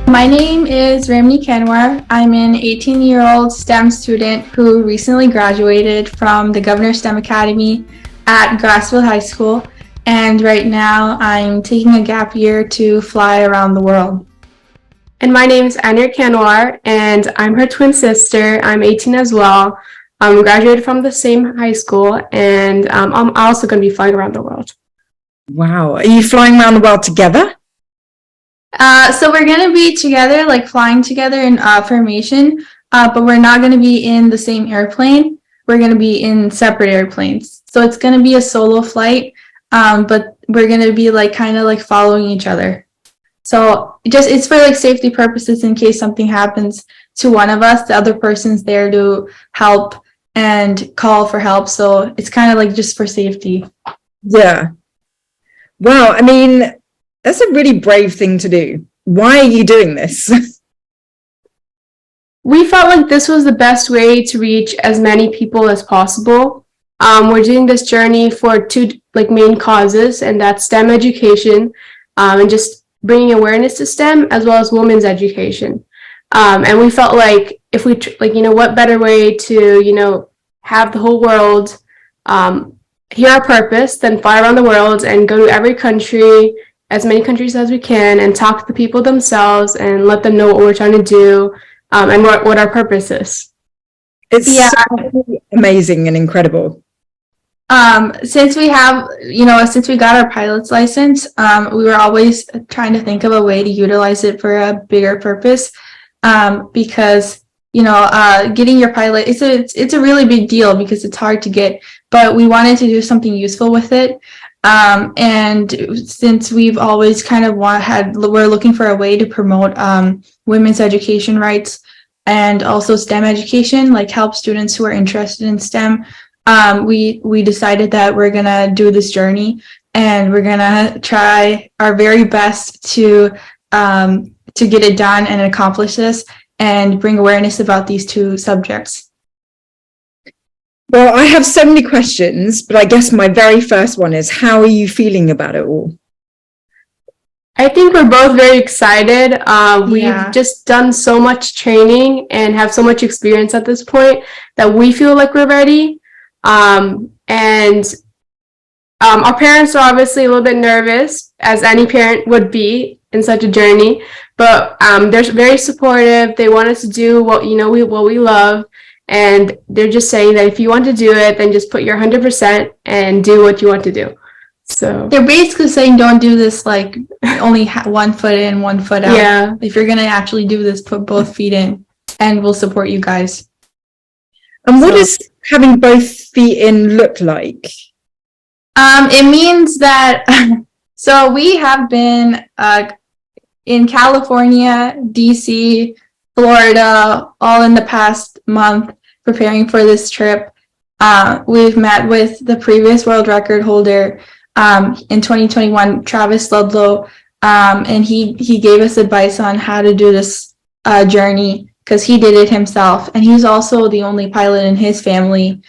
My name is Ramneek Kanwar. I'm an 18-year-old STEM student who recently graduated from the Governor STEM Academy at Grassville High School, and right now I'm taking a gap year to fly around the world. And my name is Anureet Kanwar, and I'm her twin sister. I'm 18 as well. I'm graduated from the same high school, and I'm also going to be flying around the world. Wow. Are you flying around the world together? So we're going to be together, like flying together in formation, but we're not going to be in the same airplane. We're going to be in separate airplanes. So it's going to be a solo flight, but we're going to be like kind of like following each other. So it's for like safety purposes in case something happens to one of us, the other person's there to help and call for help. So it's kind of like just for safety. Yeah. Wow. I mean, that's a really brave thing to do. Why are you doing this? We felt like this was the best way to reach as many people as possible. We're doing this journey for two main causes, and that's STEM education and just bringing awareness to STEM as well as women's education. And we felt like if we, what better way to, have the whole world hear our purpose than fly around the world and go to every country, as many countries as we can, and talk to the people themselves and let them know what we're trying to do and what our purpose is. It's so amazing and incredible. Since we got our pilot's license, we were always trying to think of a way to utilize it for a bigger purpose. Because getting your pilot, it's a really big deal because it's hard to get, but we wanted to do something useful with it. And since we've always kind of we're looking for a way to promote women's education rights and also STEM education, like help students who are interested in STEM. We decided that we're gonna do this journey and we're gonna try our very best to get it done and accomplish this and bring awareness about these two subjects. Well, I have so many questions, but I guess my very first one is, how are you feeling about it all? I think we're both very excited. We've just done so much training and have so much experience at this point that we feel like we're ready. And our parents are obviously a little bit nervous, as any parent would be in such a journey, but they're very supportive. They want us to do what we love. And they're just saying that if you want to do it, then just put your 100% and do what you want to do. So they're basically saying don't do this like only 1 foot in, 1 foot out. Yeah. If you're going to actually do this, put both feet in and we'll support you guys. And what does having both feet in look like? It means that, so we have been in California, DC, Florida, all in the past month, preparing for this trip. We've met with the previous world record holder in 2021, Travis Ludlow, and he gave us advice on how to do this journey because he did it himself, and he's also the only pilot in his family.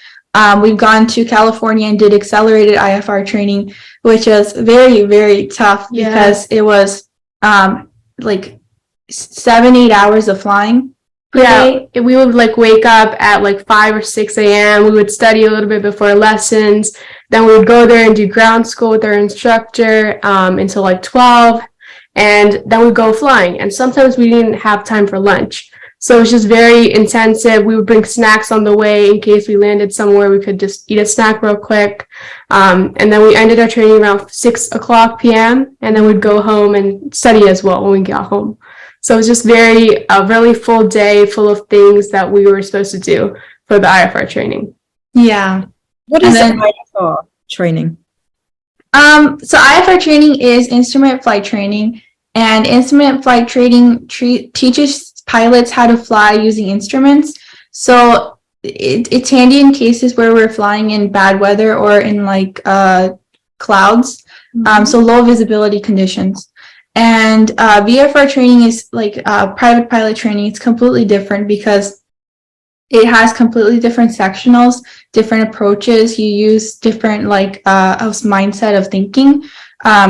We've gone to California and did accelerated IFR training, which was very, very tough because it was 7-8 hours of flying. Yeah, we would wake up at 5 or 6 a.m. We would study a little bit before lessons. Then we would go there and do ground school with our instructor until 12. And then we'd go flying. And sometimes we didn't have time for lunch. So it was just very intensive. We would bring snacks on the way in case we landed somewhere. We could just eat a snack real quick. And then we ended our training around 6 o'clock p.m. And then we'd go home and study as well when we got home. So it was just a really full day full of things that we were supposed to do for the IFR training. Yeah. What is IFR training? So IFR training is instrument flight training, and instrument flight training teaches pilots how to fly using instruments. So it's handy in cases where we're flying in bad weather or in clouds, so low visibility conditions. And VFR training is private pilot training. It's completely different because it has completely different sectionals, different approaches. You use different mindset of thinking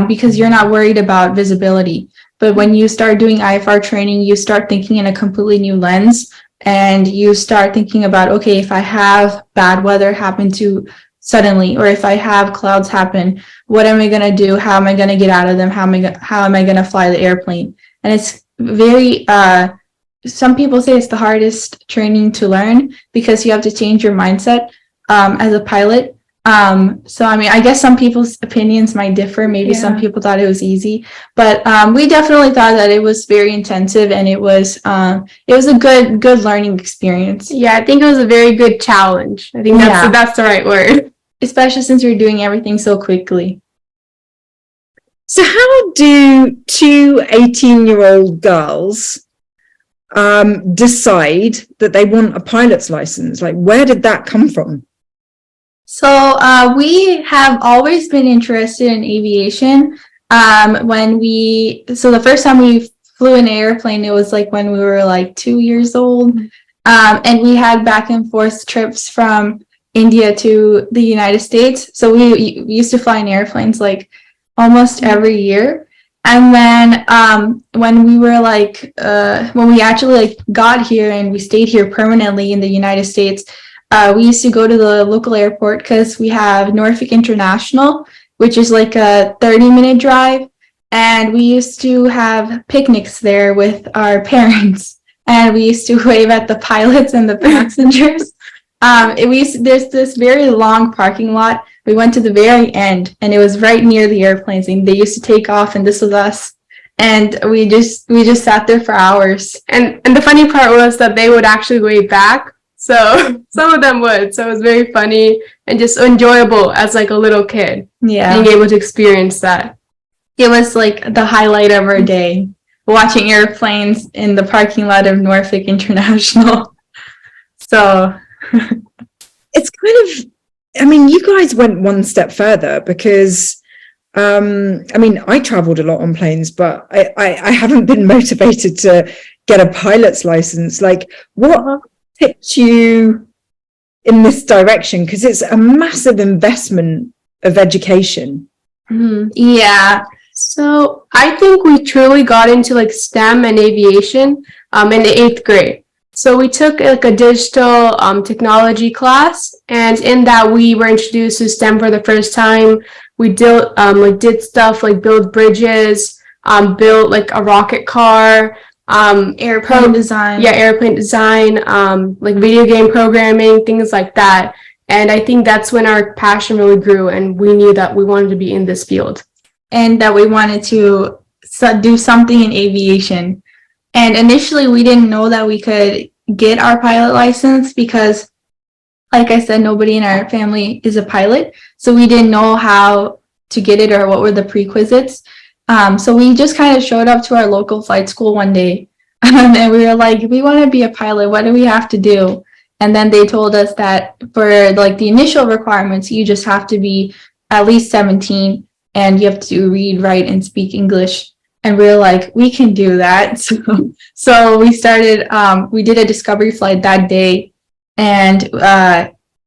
because you're not worried about visibility. But when you start doing IFR training, you start thinking in a completely new lens, and you start thinking about, okay, if I have bad weather happen to suddenly, or if I have clouds happen, what am I going to do? How am I going to get out of them? How am I going to fly the airplane? And it's very, some people say it's the hardest training to learn because you have to change your mindset as a pilot. So, I mean, I guess some people's opinions might differ. Maybe some people thought it was easy, but we definitely thought that it was very intensive, and it was a good learning experience. Yeah, I think it was a very good challenge. I think that's the right word. Especially since you're doing everything so quickly. So how do two 18-year-old girls decide that they want a pilot's license? Like, where did that come from? So we have always been interested in aviation. So the first time we flew an airplane, it was like when we were like 2 years old. And we had back and forth trips from India to the United States. So we used to fly in airplanes like almost every year. And then when we were like, when we actually like got here and we stayed here permanently in the United States, we used to go to the local airport because we have Norfolk International, which is like a 30-minute drive. And we used to have picnics there with our parents. And we used to wave at the pilots and the passengers. There's this very long parking lot. We went to the very end, and it was right near the airplanes, and they used to take off, and this was us. And we just sat there for hours. And the funny part was that they would actually wave back. So some of them would. So it was very funny and just enjoyable as like a little kid. Yeah. Being able to experience that. It was like the highlight of our day, watching airplanes in the parking lot of Norfolk International. So it's kind of, I mean, you guys went one step further because, I mean, I traveled a lot on planes, but I haven't been motivated to get a pilot's license. Like, what tipped you in this direction? Because it's a massive investment of education. Mm-hmm. Yeah. So I think we truly got into like STEM and aviation in the 8th grade. So we took like a digital technology class, and in that we were introduced to STEM for the first time. We did stuff like build bridges, built like a rocket car, airplane design. Yeah, airplane design, like video game programming, things like that. And I think that's when our passion really grew, and we knew that we wanted to be in this field. And that we wanted to do something in aviation. And initially, we didn't know that we could get our pilot license because, like I said, nobody in our family is a pilot. So we didn't know how to get it or what were the prerequisites. So we just kind of showed up to our local flight school one day and we were like, we want to be a pilot. What do we have to do? And then they told us that for like the initial requirements, you just have to be at least 17 and you have to read, write, and speak English. And we were like, we can do that. So we started, we did a discovery flight that day. And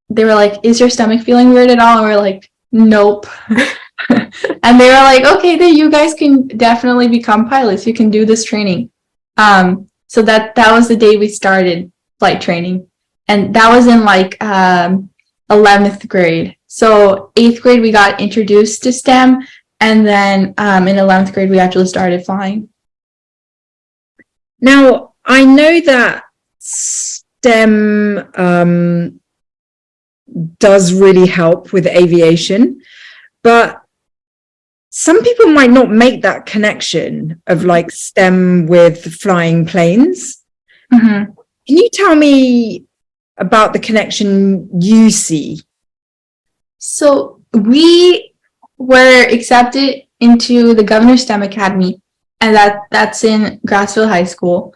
they were like, is your stomach feeling weird at all? And we were like, nope. And they were like, okay, then you guys can definitely become pilots. You can do this training. So that was the day we started flight training. And that was in like 11th grade. So 8th grade, we got introduced to STEM. And then in 11th grade, we actually started flying. Now, I know that STEM does really help with aviation, but some people might not make that connection of like STEM with flying planes. Mm-hmm. Can you tell me about the connection you see? So we were accepted into the Governor STEM Academy, and that's in Grassville High School.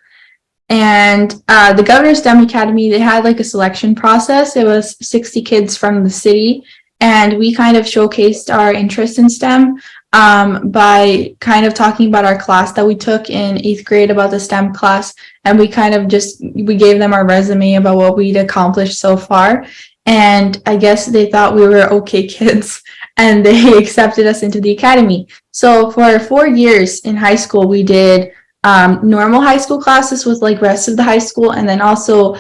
And the Governor STEM Academy, they had like a selection process. It was 60 kids from the city, and we kind of showcased our interest in STEM by kind of talking about our class that we took in 8th grade about the STEM class. And we kind of we gave them our resume about what we'd accomplished so far. And I guess they thought we were okay kids. and they accepted us into the academy. So for 4 years in high school, we did normal high school classes with like rest of the high school, and then also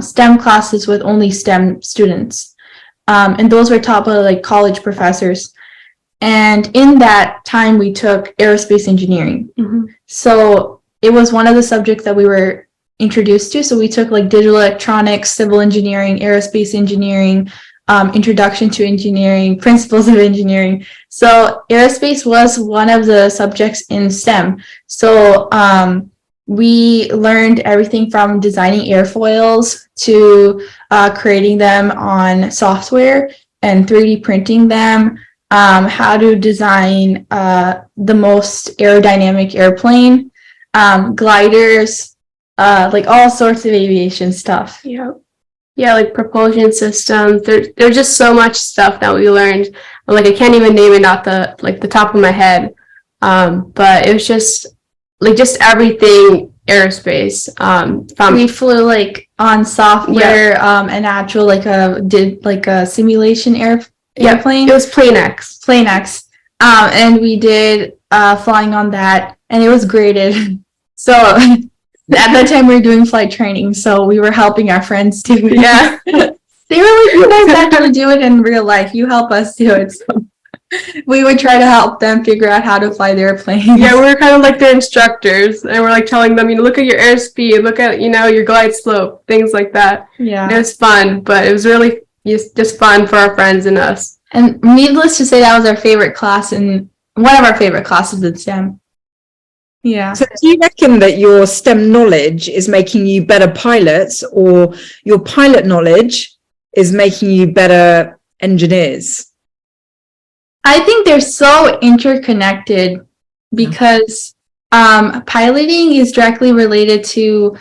STEM classes with only STEM students. And those were taught by like college professors. And in that time, we took aerospace engineering. Mm-hmm. So it was one of the subjects that we were introduced to. So we took like digital electronics, civil engineering, aerospace engineering, introduction to engineering, principles of engineering. So aerospace was one of the subjects in STEM. So we learned everything from designing airfoils to creating them on software and 3D printing them, how to design the most aerodynamic airplane, gliders, like all sorts of aviation stuff. Yeah, like propulsion systems. There's just so much stuff that we learned. Like I can't even name it off the top of my head. But it was just everything aerospace. We flew like on software, an actual did a simulation airplane. It was Plane X. And we did flying on that, and it was graded. So at that time we were doing flight training, so we were helping our friends do it. Yeah. They were like, you guys actually do it in real life. You help us do it. So we would try to help them figure out how to fly their planes. Yeah, we were kind of like their instructors, and we're like telling them, look at your airspeed, look at, your glide slope, things like that. Yeah. And it was fun, but it was really just fun for our friends and us. And needless to say, that was our favorite class, and one of our favorite classes in STEM. Yeah. So do you reckon that your STEM knowledge is making you better pilots, or your pilot knowledge is making you better engineers? I think they're so interconnected because piloting is directly related to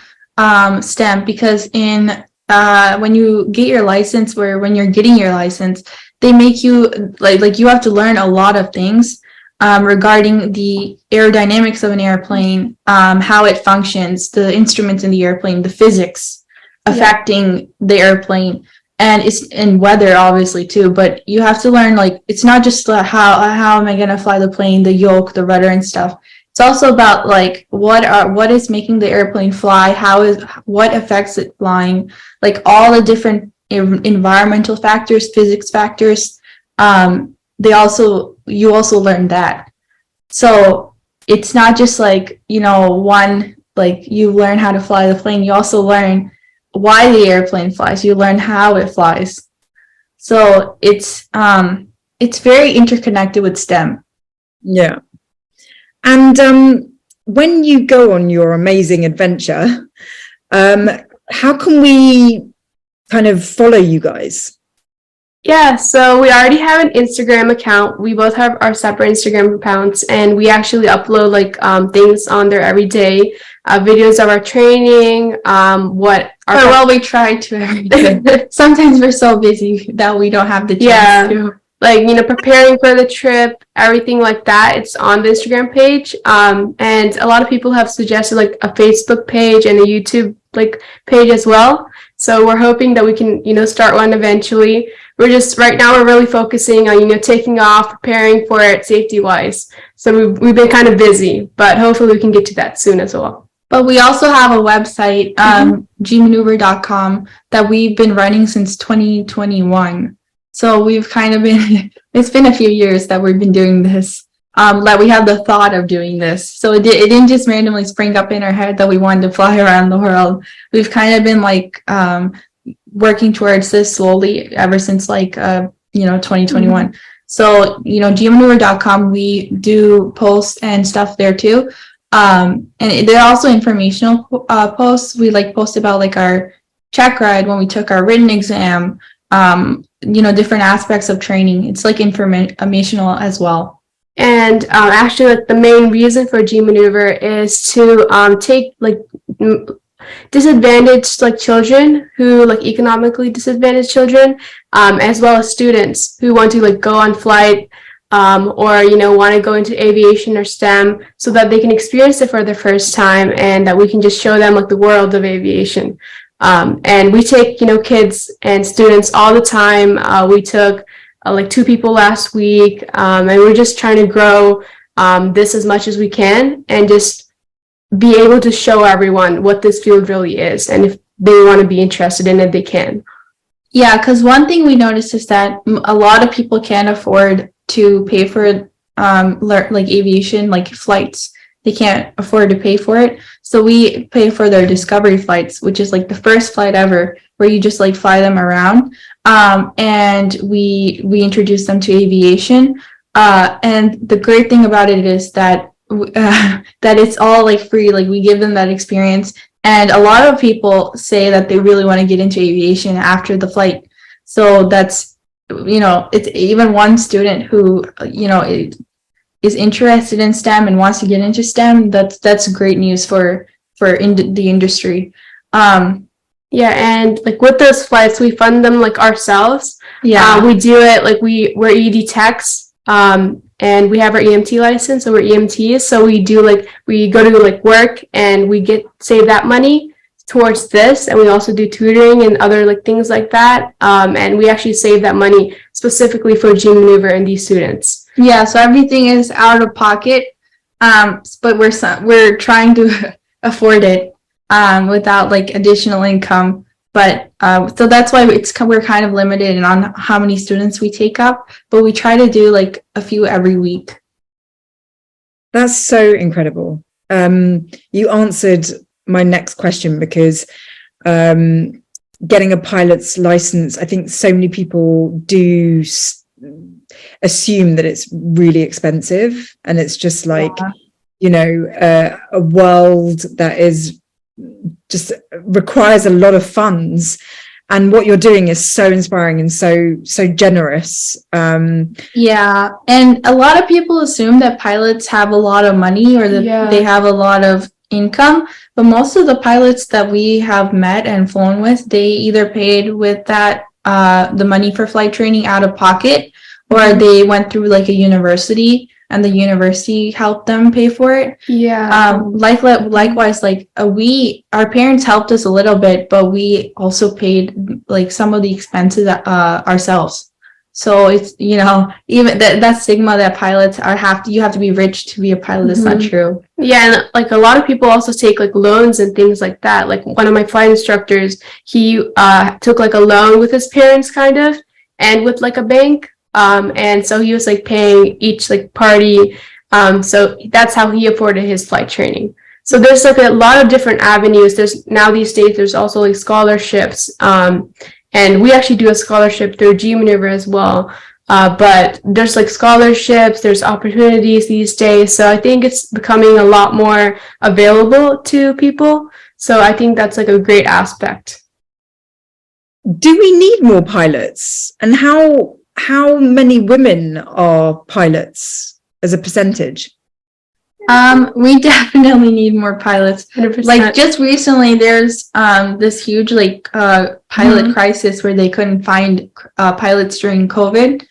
STEM, because when you get your license, or when you're getting your license, they make you like you have to learn a lot of things regarding the aerodynamics of an airplane, how it functions, the instruments in the airplane, the physics affecting the airplane, and it's in weather obviously too. But you have to learn, like, it's not just how am I gonna fly the plane, the yoke, the rudder and stuff. It's also about like what is making the airplane fly, what affects it flying, like all the different environmental factors, physics factors. You also learn that. So it's not just like, one, like you learn how to fly the plane, you also learn why the airplane flies, you learn how it flies. So it's very interconnected with STEM. Yeah. And when you go on your amazing adventure, how can we kind of follow you guys? Yeah, so we already have an Instagram account. We both have our separate Instagram accounts, and we actually upload things on there every day, videos of our training, we try to every day. Sometimes we're so busy that we don't have the chance to. Preparing for the trip, everything like that. It's on the Instagram page. And a lot of people have suggested like a Facebook page and a YouTube page as well. So we're hoping that we can, start one eventually. Right now we're really focusing on, taking off, preparing for it safety wise. So we've been kind of busy, but hopefully we can get to that soon as well. But we also have a website, gmaneuver.com, that we've been running since 2021. So we've kind of it's been a few years that we've been doing this, that we had the thought of doing this. So it didn't just randomly spring up in our head that we wanted to fly around the world. We've kind of been working towards this slowly ever since 2021. So, gmaneuver.com, we do posts and stuff there too. And they're also informational posts. We post about our check ride when we took our written exam, different aspects of training. It's informational as well. And actually, the main reason for G Maneuver is to take disadvantaged children who economically disadvantaged children, as well as students who want to go on flight, or want to go into aviation or STEM, so that they can experience it for the first time, and that we can just show them the world of aviation. And we take kids and students all the time. We took like 2 people last week, and we're just trying to grow this as much as we can and just be able to show everyone what this field really is, and if they want to be interested in it, they can. Yeah, because one thing we noticed is that a lot of people can't afford to pay for like aviation, like flights. They can't afford to pay for it. So we pay for their discovery flights, which is like the first flight ever where you just like fly them around. And we introduce them to aviation. And the great thing about it is that that it's all like free. Like we give them that experience. And a lot of people say that they really want to get into aviation after the flight. So that's, it's even one student who, is interested in STEM and wants to get into STEM. That's great news for the industry. Yeah, and like with those flights, we fund them like ourselves. Yeah, we do it like we're ED techs, and we have our EMT license, so we're EMTs. So we go to like work, and we save that money towards this, and we also do tutoring and other like things like that. And we actually save that money specifically for G Maneuver and these students. Yeah, so everything is out of pocket, but we're trying to afford it without like additional income. But so that's why we're kind of limited on how many students we take up, but we try to do like a few every week. That's so incredible. You answered my next question, because getting a pilot's license, I think so many people do assume that it's really expensive, and it's just like, a world that is just requires a lot of funds, and what you're doing is so inspiring and so generous. Yeah, and a lot of people assume that pilots have a lot of money, or that they have a lot of income, but most of the pilots that we have met and flown with, they either paid with that the money for flight training out of pocket, or they went through like a university and the university helped them pay for it. Yeah. Likewise, like our parents helped us a little bit, but we also paid like some of the expenses ourselves. So it's, even that stigma that pilots you have to be rich to be a pilot is not true. Yeah, and like a lot of people also take like loans and things like that. Like one of my flight instructors, he took like a loan with his parents kind of, and with like a bank. And so he was like paying each like party. So that's how he afforded his flight training. So there's like a lot of different avenues. These days there's also like scholarships. And we actually do a scholarship through G Maneuver as well. But there's like scholarships, there's opportunities these days. So I think it's becoming a lot more available to people. So I think that's like a great aspect. Do we need more pilots? And how many women are pilots as a percentage? We definitely need more pilots. 100%. Like just recently, there's this huge like pilot crisis where they couldn't find pilots during COVID,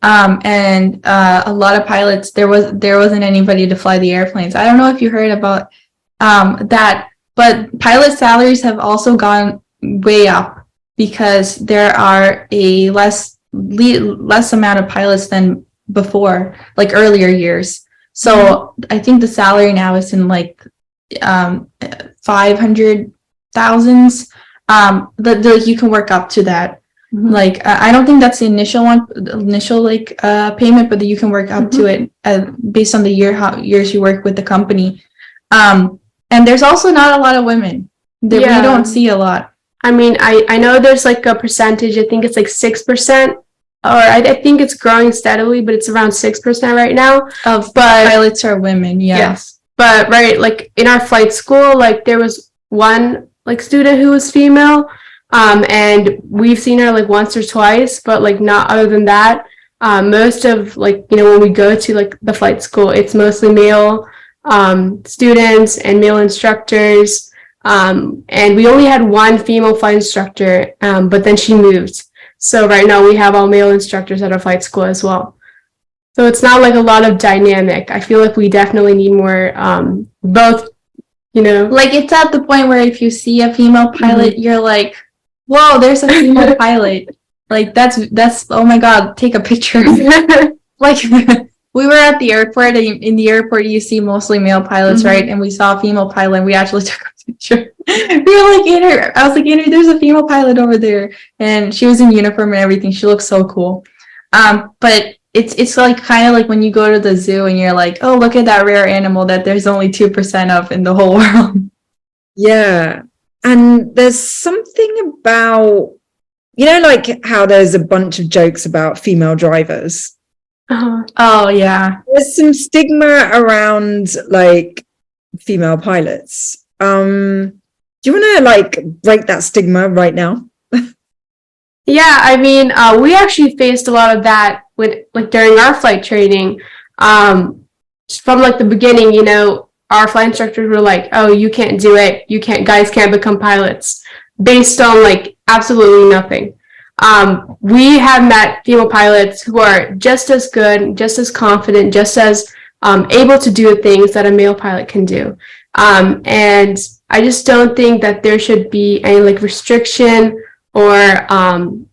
and a lot of pilots there wasn't anybody to fly the airplanes. I don't know if you heard about that, but pilot salaries have also gone way up because there are a less amount of pilots than before, like earlier years. So I think the salary now is in like 500,000s. You can work up to that. Like I don't think that's the initial like payment, but you can work up to it based on the years you work with the company. And there's also not a lot of women. We don't see a lot. I mean, I know there's like a percentage. I think it's like 6%. Or I think it's growing steadily, but it's around 6% right now. But pilots are women, yes. But like in our flight school, like there was one like student who was female, and we've seen her like once or twice, but like not other than that. Most of like when we go to like the flight school, it's mostly male students and male instructors, and we only had one female flight instructor, but then she moved. So right now we have all male instructors at our flight school as well. So it's not like a lot of dynamic. I feel like we definitely need more both, Like it's at the point where if you see a female pilot, you're like, whoa, there's a female pilot. Like that's oh my God, take a picture. Like we were at the airport, and in the airport you see mostly male pilots, right? And we saw a female pilot, and we actually took a picture. We were like, Andrew, I was like, Andrew, there's a female pilot over there, and she was in uniform and everything. She looked so cool. But it's like kind of like when you go to the zoo and you're like, oh, look at that rare animal that there's only 2% of in the whole world. Yeah. And there's something about, like how there's a bunch of jokes about female drivers. Oh, yeah. There's some stigma around like female pilots. Do you want to like break that stigma right now? Yeah, I mean, we actually faced a lot of that with like during our flight training. From like the beginning, our flight instructors were like, "Oh, you can't do it. Guys can't become pilots," based on like absolutely nothing. We have met female pilots who are just as good, just as confident, just as able to do things that a male pilot can do. And I just don't think that there should be any like restriction or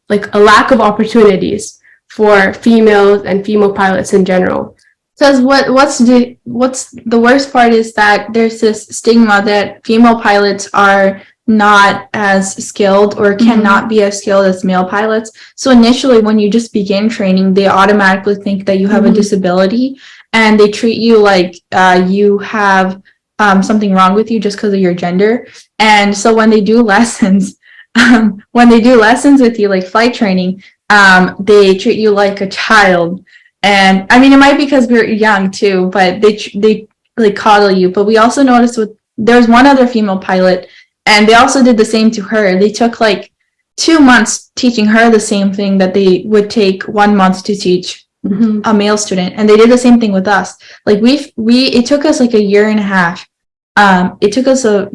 like a lack of opportunities for females and female pilots in general. Because what's the worst part is that there's this stigma that female pilots are not as skilled or cannot be as skilled as male pilots. So initially, when you just begin training, they automatically think that you have a disability, and they treat you like you have something wrong with you just because of your gender. And so when they do lessons, with you, like flight training, they treat you like a child. And I mean, it might be because we're young too, but they like coddle you. But we also noticed there's one other female pilot, and they also did the same to her. They took like 2 months teaching her the same thing that they would take 1 month to teach a male student, and they did the same thing with us. Like it took us like a year and a half. It took us a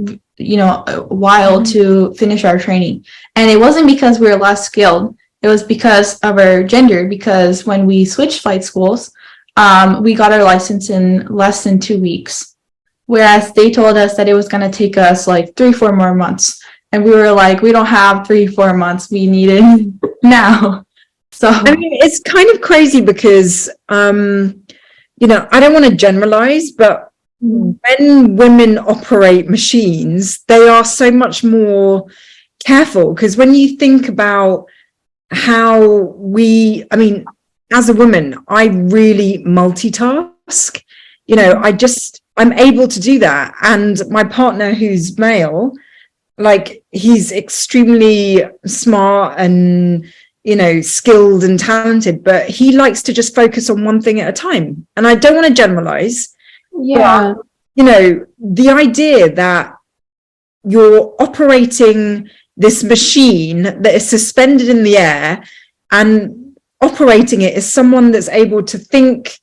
while to finish our training, and it wasn't because we were less skilled. It was because of our gender, because when we switched flight schools, we got our license in less than 2 weeks, whereas they told us that it was going to take us like 3-4 more months. And we were like, we don't have 3-4 months. We need it now. So I mean, it's kind of crazy because, I don't want to generalize, but when women operate machines, they are so much more careful. Because when you think about how as a woman, I really multitask. I'm able to do that. And my partner, who's male, like he's extremely smart and, skilled and talented, but he likes to just focus on one thing at a time. And I don't want to generalize. Yeah. But, the idea that you're operating this machine that is suspended in the air, and operating it is someone that's able to think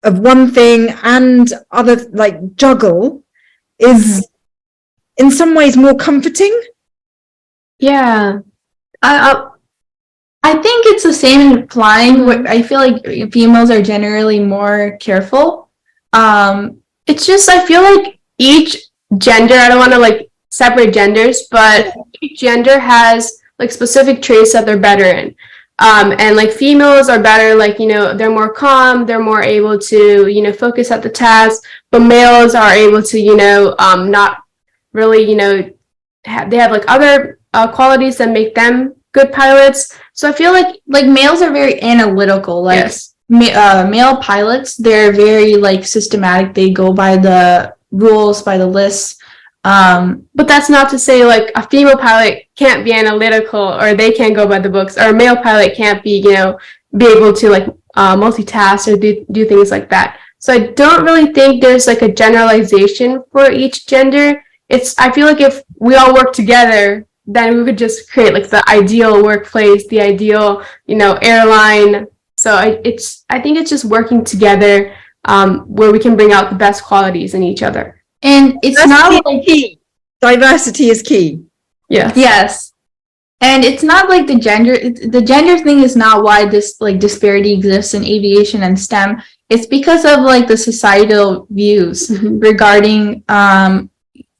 of one thing and other, like juggle, is in some ways more comforting. Yeah. I think it's the same in flying. Where I feel like females are generally more careful. It's just, I feel like each gender, I don't want to like separate genders, but each gender has like specific traits that they're better in. And like females are better, like, they're more calm, they're more able to, focus at the task, but males are able to, not really, they have like other qualities that make them good pilots. So I feel like males are very analytical. Like yes. Male pilots, they're very like systematic. They go by the rules, by the lists. But that's not to say like a female pilot can't be analytical, or they can't go by the books, or a male pilot can't be, be able to like multitask or do things like that. So I don't really think there's like a generalization for each gender. I feel like if we all work together, then we could just create like the ideal workplace, the ideal, airline. So I think it's just working together, where we can bring out the best qualities in each other. And it's not like key. Diversity is key. Yes. And it's not like the gender thing is not why this like disparity exists in aviation and STEM. It's because of like the societal views regarding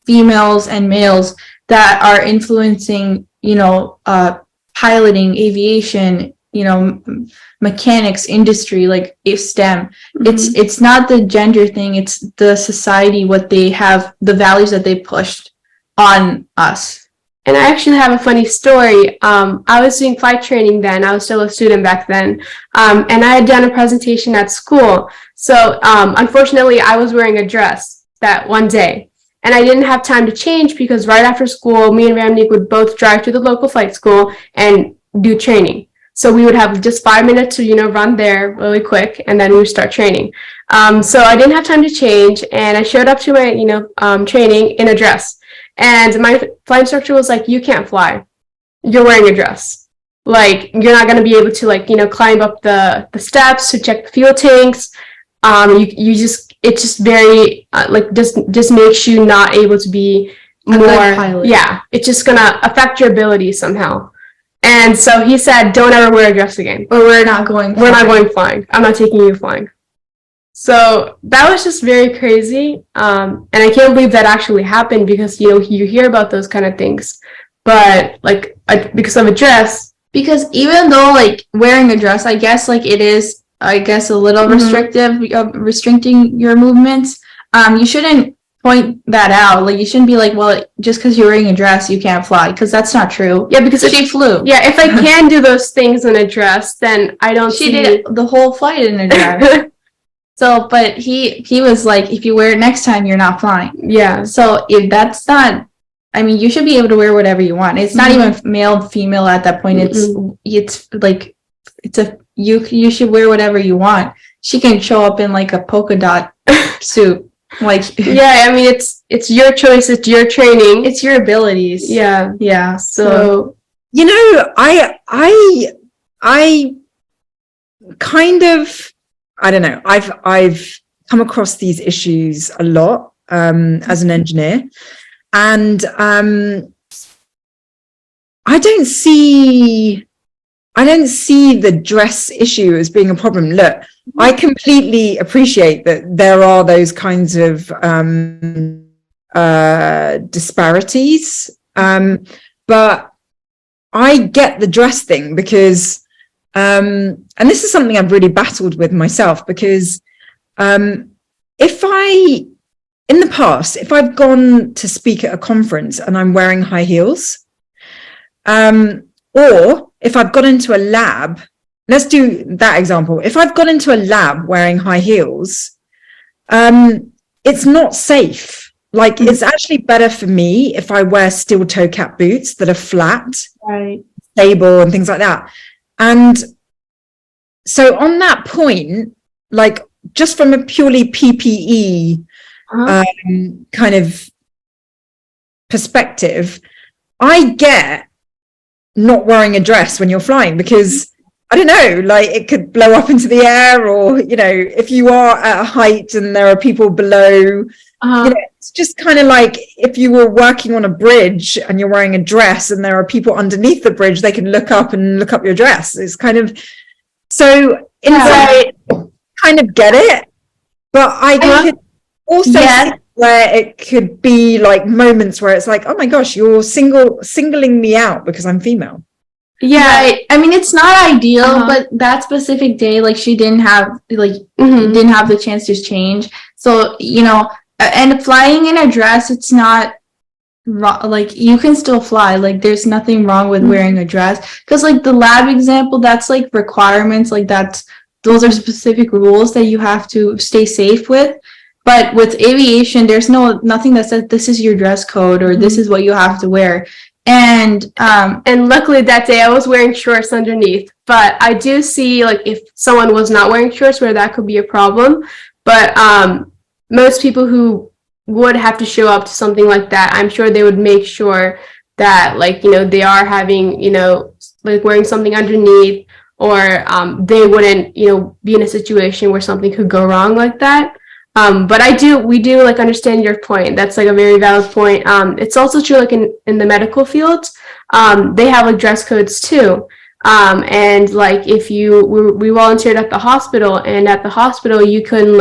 females and males that are influencing, piloting, aviation, mechanics, industry, like STEM. It's not the gender thing, it's the society, what they have, the values that they pushed on us. And I actually have a funny story. I was doing flight training then. I was still a student back then. And I had done a presentation at school. So unfortunately, I was wearing a dress that one day. And I didn't have time to change because right after school, me and Ramneek would both drive to the local flight school and do training. So we would have just 5 minutes to, run there really quick, and then we would start training. So I didn't have time to change, and I showed up to my, training in a dress. And my flight instructor was like, "You can't fly. You're wearing a dress. Like, you're not going to be able to, climb up the steps to check the fuel tanks. It's just very, just makes you not able to be more, pilot. Yeah, it's just going to affect your ability somehow." And so he said, "Don't ever wear a dress again. Or we're not going flying. I'm not taking you flying." So that was just very crazy. And I can't believe that actually happened because, you hear about those kind of things. But because of a dress. Because even though wearing a dress, I guess it is, a little restrictive, restricting your movements, you shouldn't point that out. You shouldn't be well, just because you're wearing a dress, you can't fly, because that's not true. Yeah, because she flew. Yeah, if I can do those things in a dress, then I don't She did the whole flight in a dress. So, but he was like, if you wear it next time, you're not flying. Yeah. So if that's not, you should be able to wear whatever you want. It's not even male, female at that point. You should wear whatever you want. She can show up in a polka dot suit. Yeah, it's your choice, it's your training, it's your abilities. Yeah. So I kind of, I don't know, I've come across these issues a lot as an engineer, and I don't see the dress issue as being a problem. Look, I completely appreciate that there are those kinds of disparities, but I get the dress thing because and this is something I've really battled with myself, because if I've gone to speak at a conference and I'm wearing high heels, or if I've got into a lab, let's do that example. If I've got into a lab wearing high heels, it's not safe. It's actually better for me if I wear steel toe cap boots that are flat, right, stable and things like that. And so on that point, just from a purely PPE kind of perspective, I get not wearing a dress when you're flying, because I don't know, it could blow up into the air, or, if you are at a height and there are people below, it's just kind of if you were working on a bridge and you're wearing a dress and there are people underneath the bridge, they can look up your dress. It's kind of, so inside, kind of get it, but I could also see where it could be moments where it's oh my gosh, you're singling me out because I'm female. Yeah, right. It's not ideal, but that specific day, she didn't have didn't have the chance to change. So and flying in a dress, it's not wrong. You can still fly. There's nothing wrong with wearing a dress, because the lab example, that's requirements. Those are specific rules that you have to stay safe with. But with aviation, there's nothing that says this is your dress code or this is what you have to wear. And luckily that day I was wearing shorts underneath, but I do see if someone was not wearing shorts, where that could be a problem. But most people who would have to show up to something like that, I'm sure they would make sure that they are having wearing something underneath, or they wouldn't be in a situation where something could go wrong like that. But we do understand your point. That's a very valid point. It's also true in the medical field, they have dress codes too. And if we volunteered at the hospital, and at the hospital you couldn't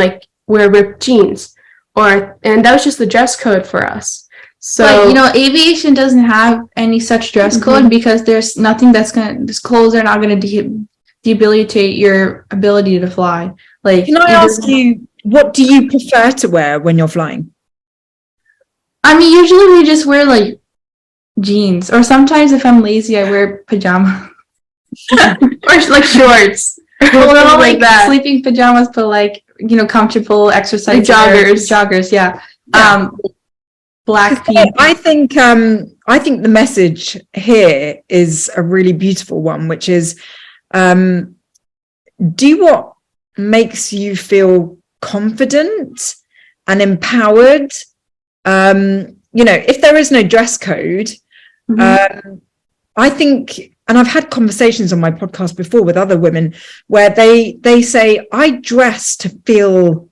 wear ripped jeans, and that was just the dress code for us. So, But you know, aviation doesn't have any such dress code because there's nothing that's gonna. These clothes are not gonna debilitate your ability to fly. Like, Can I ask you, what do you prefer to wear when you're flying? I mean, usually we just wear like jeans, or sometimes if I'm lazy, I wear pajamas. or like shorts, Well, not like like that. sleeping pajamas, but like, you know, comfortable exercise joggers, yeah. Black feet. I think the message here is a really beautiful one, which is do what makes you feel confident and empowered. You know, if there is no dress code, I think, and I've had conversations on my podcast before with other women where they say, I dress to feel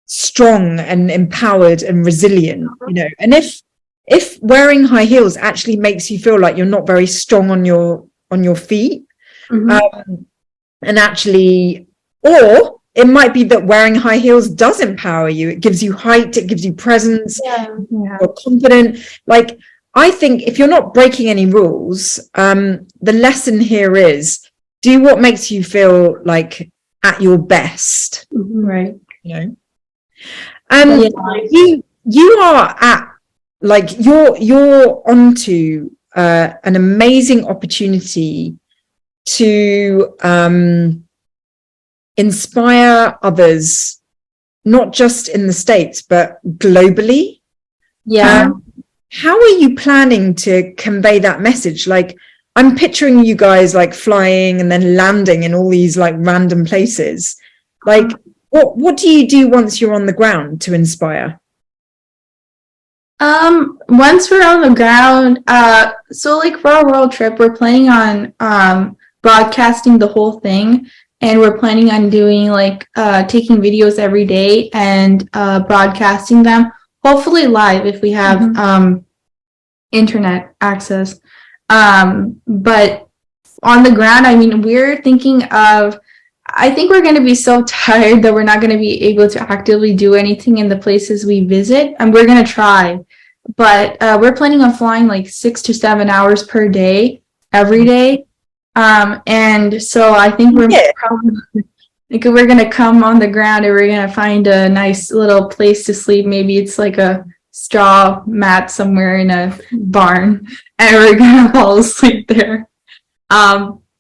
strong and empowered and resilient, you know. And if wearing high heels actually makes you feel like you're not very strong on your feet, and actually, or it might be that wearing high heels does empower you. It gives you height, it gives you presence, you're confident. Like, I think if you're not breaking any rules, the lesson here is do what makes you feel like at your best. Right. You know, you are at, like, you're onto an amazing opportunity to inspire others, not just in the States but globally. How are you planning to convey that message? Like, I'm picturing you guys like flying and then landing in all these like random places. Like, what do you do once you're on the ground to inspire? Once we're on the ground, so like for our world trip, we're planning on broadcasting the whole thing, and we're planning on doing like taking videos every day and broadcasting them, hopefully live if we have internet access. But on the ground, I mean, we're thinking of, I think we're going to be so tired that we're not going to be able to actively do anything in the places we visit, and we're going to try. But we're planning on flying like 6 to 7 hours per day, every day. And so I think we're probably, like, we're going to come on the ground and we're going to find a nice little place to sleep. Maybe it's like a straw mat somewhere in a barn, and we're going to fall asleep there.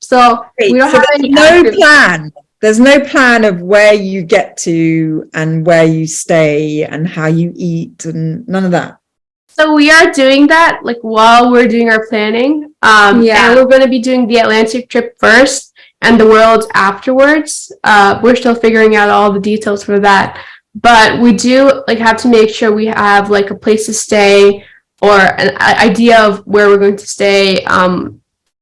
So we don't have any plan. There's no plan of where you get to and where you stay and how you eat and none of that. So we are doing that like while we're doing our planning. And we're going to be doing the Atlantic trip first and the world afterwards. We're still figuring out all the details for that, but we do like have to make sure we have like a place to stay or an idea of where we're going to stay.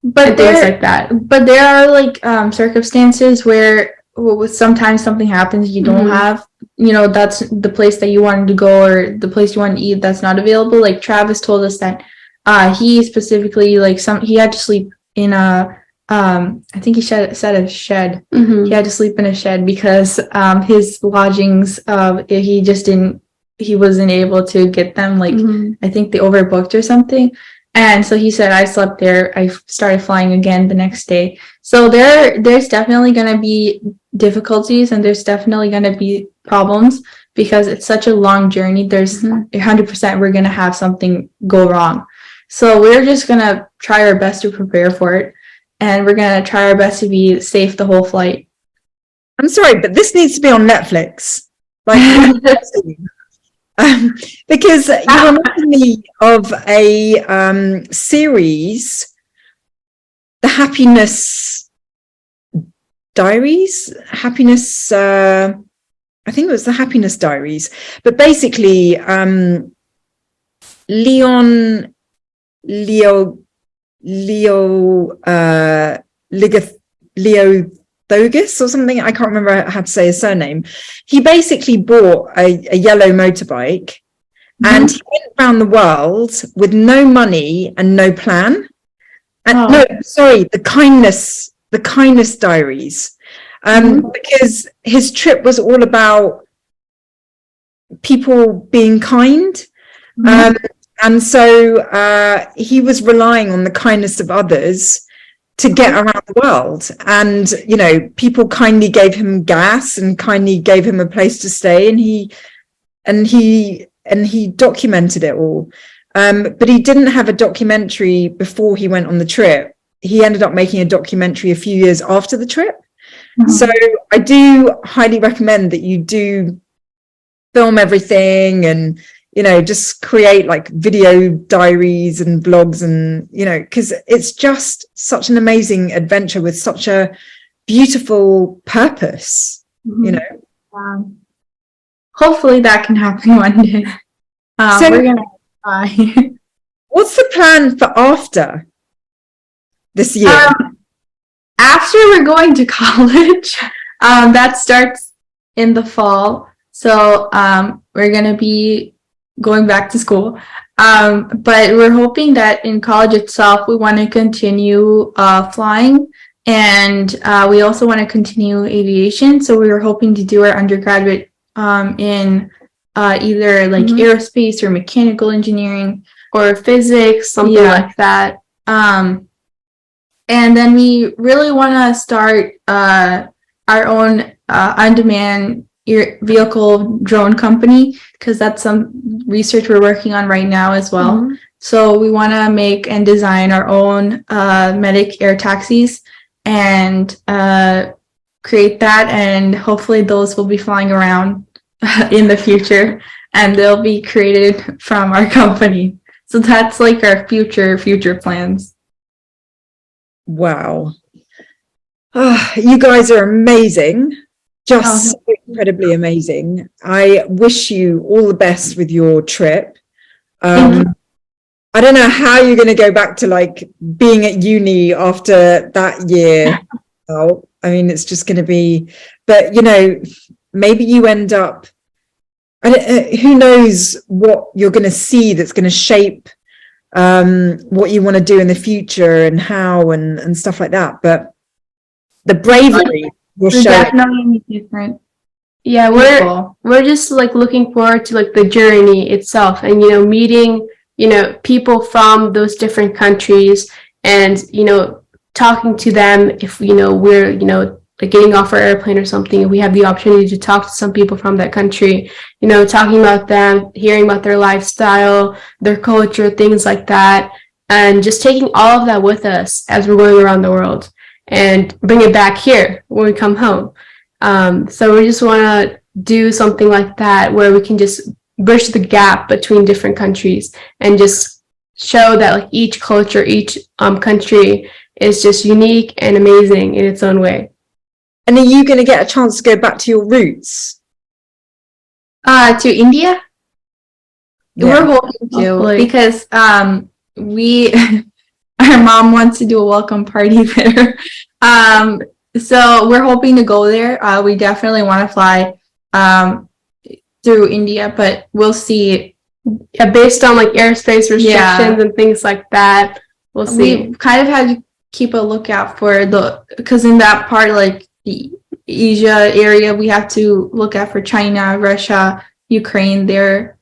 But things like that. But there are like circumstances where sometimes something happens, you don't have, you know, that's the place that you wanted to go or the place you want to eat that's not available. Like Travis told us that he specifically, like, he had to sleep in a I think he said a shed. He had to sleep in a shed because his lodgings he wasn't able to get them, like I think they overbooked or something. And so he said, I slept there. I started flying again the next day. So there's definitely going to be difficulties and there's definitely going to be problems because it's such a long journey. There's 100% we're going to have something go wrong. So we're just going to try our best to prepare for it. And we're going to try our best to be safe the whole flight. I'm sorry, but this needs to be on Netflix. Like, because you remind me of a series, The Happiness Diaries. I think it was The Happiness Diaries. But basically, Leo Thogus or something, I can't remember how to say his surname. He basically bought a yellow motorbike and he went around the world with no money and no plan. And the kindness diaries. Because his trip was all about people being kind. And so he was relying on the kindness of others to get around the world. And, you know, people kindly gave him gas and kindly gave him a place to stay. And he documented it all. But he didn't have a documentary before he went on the trip. He ended up making a documentary a few years after the trip. Mm-hmm. So I do highly recommend that you do film everything and, you know, just create like video diaries and blogs and, you know, because it's just such an amazing adventure with such a beautiful purpose, you know. Wow. Hopefully that can happen one day. So we're gonna try. What's the plan for after this year? After we're going to college, that starts in the fall. So we're gonna be going back to school. But we're hoping that in college itself, we want to continue flying, and we also want to continue aviation. So we were hoping to do our undergraduate in either like aerospace or mechanical engineering or physics, something like that. And then we really want to start our own on-demand vehicle drone company, because that's some research we're working on right now as well. Mm-hmm. So we want to make and design our own medic air taxis and create that, and hopefully those will be flying around in the future, and they'll be created from our company. So that's like our future plans. Wow. You guys are amazing. Just so incredibly amazing. I wish you all the best with your trip. I don't know how you're going to go back to like being at uni after that year. Oh, I mean, it's just going to be, but you know, maybe you end up, who knows what you're going to see that's going to shape what you want to do in the future and how and stuff like that. But the bravery will show. Definitely different. Yeah, we're just like looking forward to like the journey itself, and you know, meeting, you know, people from those different countries, and you know, talking to them. If you know, we're, you know, like getting off our airplane or something, we have the opportunity to talk to some people from that country, you know, talking about them, hearing about their lifestyle, their culture, things like that, and just taking all of that with us as we're going around the world and bring it back here when we come home. So we just want to do something like that where we can just bridge the gap between different countries and just show that like each culture, each country is just unique and amazing in its own way. And are you going to get a chance to go back to your roots? To India? Yeah. We're hoping to, hopefully. Because we our mom wants to do a welcome party there. So we're hoping to go there. We definitely want to fly through India, but we'll see. Yeah, based on like airspace restrictions and things like that, we'll see. We kind of had to keep a lookout for because in that part, like the Asia area, we have to look out for China, Russia, Ukraine, their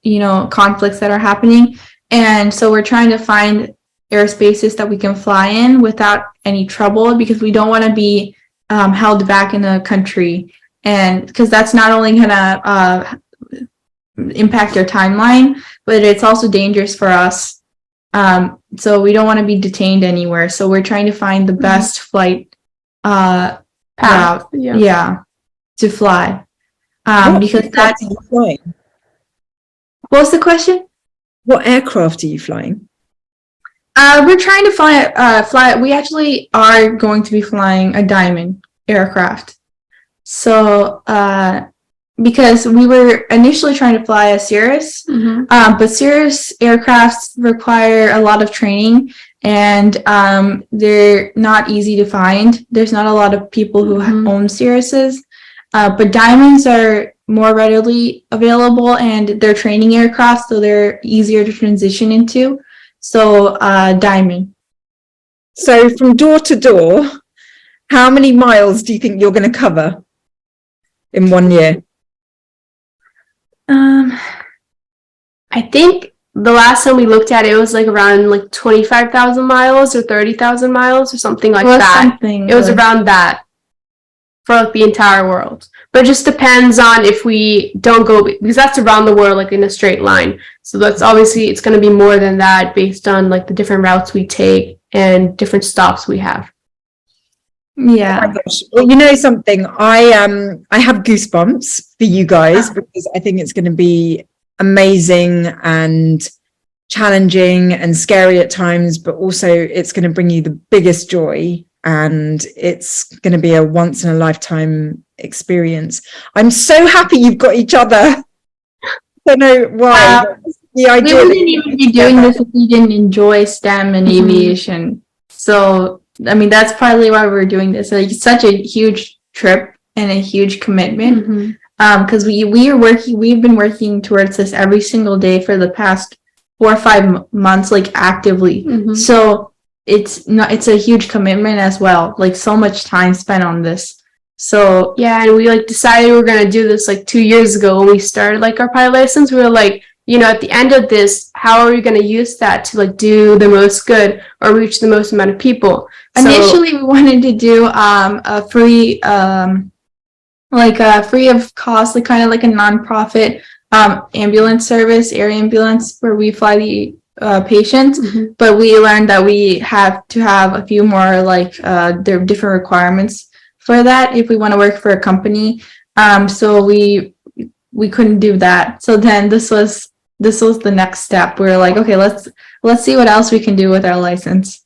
you know, conflicts that are happening. And so we're trying to find airspaces that we can fly in without any trouble, because we don't want to be held back in a country, and because that's not only gonna impact our timeline, but it's also dangerous for us. So we don't want to be detained anywhere. So we're trying to find the best flight route, to fly. Because that's. What was the question? What aircraft are you flying? We're trying to fly. We actually are going to be flying a Diamond aircraft. So, because we were initially trying to fly a Cirrus, but Cirrus aircrafts require a lot of training, and they're not easy to find. There's not a lot of people who own Cirruses, but Diamonds are more readily available, and they're training aircraft, so they're easier to transition into. So Diamond. So from door to door, how many miles do you think you're going to cover in 1 year? I think the last time we looked at it, it was like around like 25,000 miles or 30,000 miles or something like that. It was around that for like the entire world. But it just depends on if we don't go, because that's around the world like in a straight line. So that's obviously, it's going to be more than that based on like the different routes we take and different stops we have. Yeah. Oh my gosh. Well, you know something, I have goosebumps for you guys because I think it's going to be amazing and challenging and scary at times, but also it's going to bring you the biggest joy, and it's going to be a once in a lifetime experience. I'm so happy you've got each other. I don't know why. The idea we wouldn't even be doing this if we didn't enjoy STEM and aviation. So, I mean, that's partly why we're doing this. Like, it's such a huge trip and a huge commitment. Because we've been working towards this every single day for the past 4 or 5 months, like actively. So it's a huge commitment as well. Like, so much time spent on this. So yeah, and we like decided we were gonna do this like 2 years ago when we started like our pilot license. We were like, you know, at the end of this, how are we going to use that to like do the most good or reach the most amount of people? Initially, we wanted to do a free, free of cost, like kind of like a nonprofit ambulance service, air ambulance, where we fly the patients. But we learned that we have to have a few more there are different requirements for that if we want to work for a company. So we couldn't do that. So then this was the next step. We were like, okay, let's see what else we can do with our license.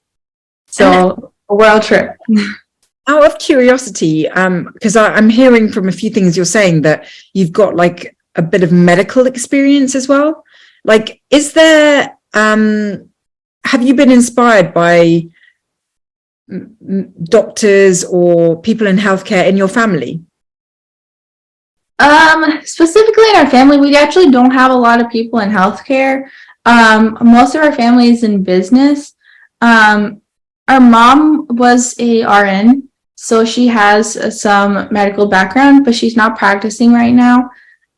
So a world trip. Out of curiosity, because I'm hearing from a few things you're saying that you've got like a bit of medical experience as well. Like, is there, have you been inspired by doctors or people in healthcare in your family? Specifically in our family, we actually don't have a lot of people in healthcare. Most of our family is in business. Our mom was a RN, so she has some medical background, but she's not practicing right now.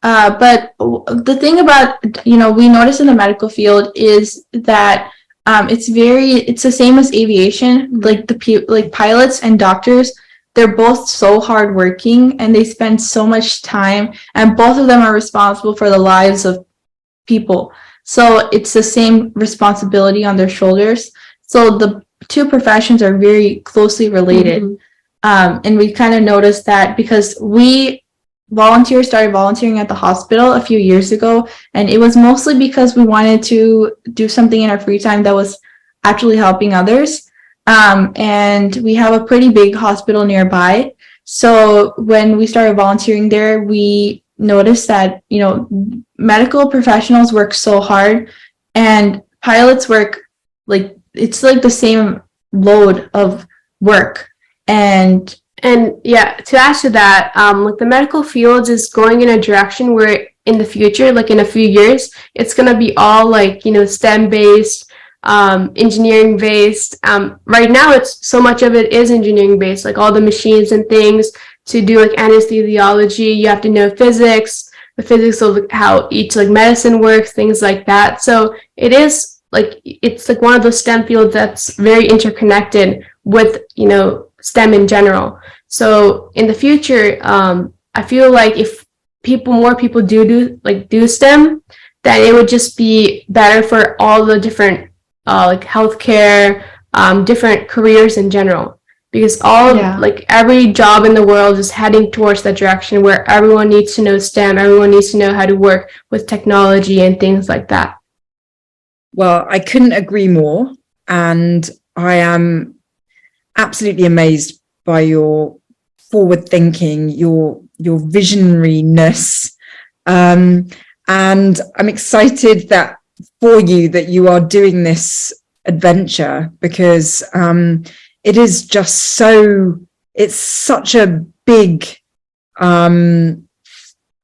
But the thing about, we notice in the medical field is that it's the same as aviation. Like like pilots and doctors, they're both so hardworking and they spend so much time, and both of them are responsible for the lives of people. So it's the same responsibility on their shoulders. So the two professions are very closely related. And we kind of noticed that because we started volunteering at the hospital a few years ago, and it was mostly because we wanted to do something in our free time that was actually helping others. And we have a pretty big hospital nearby. So when we started volunteering there, we noticed that, medical professionals work so hard, and pilots work it's like the same load of work. And yeah, to add to that, like the medical field is going in a direction where in the future, like in a few years, it's going to be all like, STEM based, engineering based. Right now, it's so much of it is engineering based, like all the machines and things. To do like anesthesiology, you have to know physics, the physics of how each like medicine works, things like that. So it's like one of those STEM fields that's very interconnected with, STEM in general. So in the future, I feel like if more people do STEM, then it would just be better for all the different like healthcare, different careers in general, because every job in the world is heading towards that direction where everyone needs to know STEM, everyone needs to know how to work with technology and things like that. Well, I couldn't agree more, and I am absolutely amazed by your forward thinking, your visionariness, and I'm excited for you that you are doing this adventure, because it is just it's such a big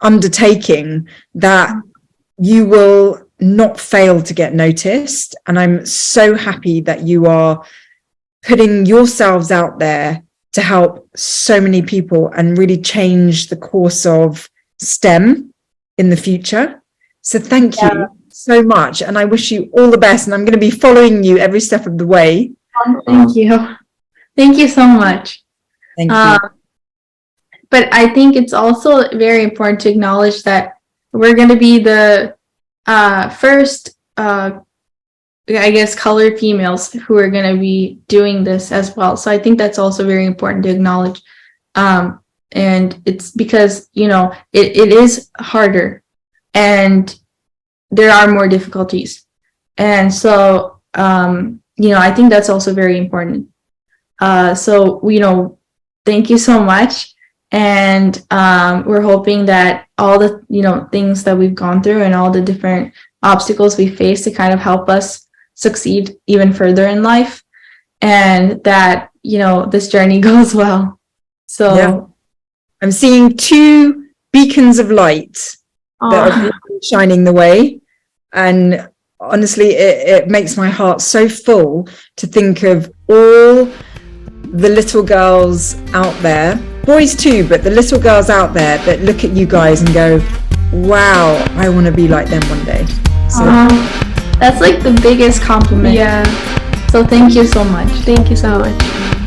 undertaking that you will not fail to get noticed. And I'm so happy that you are putting yourselves out there to help so many people and really change the course of STEM in the future. So thank you. so much, and I wish you all the best. And I'm going to be following you every step of the way. Thank you. Thank you so much. Thank you. But I think it's also very important to acknowledge that we're going to be the first, I guess, colored females who are going to be doing this as well. So I think that's also very important to acknowledge. And it's because, you know, it is harder and there are more difficulties. And so, you know, I think that's also very important. So, you know, thank you so much. And we're hoping that all the, you know, things that we've gone through and all the different obstacles we face to kind of help us succeed even further in life, and that, you know, this journey goes well. So yeah. I'm seeing 2 beacons of light that are shining the way. And honestly, it makes my heart so full to think of all the little girls out there, boys too, but the little girls out there that look at you guys and go, wow, I want to be like them one day. So that's like the biggest compliment. Yeah. So thank you so much. Thank you so much.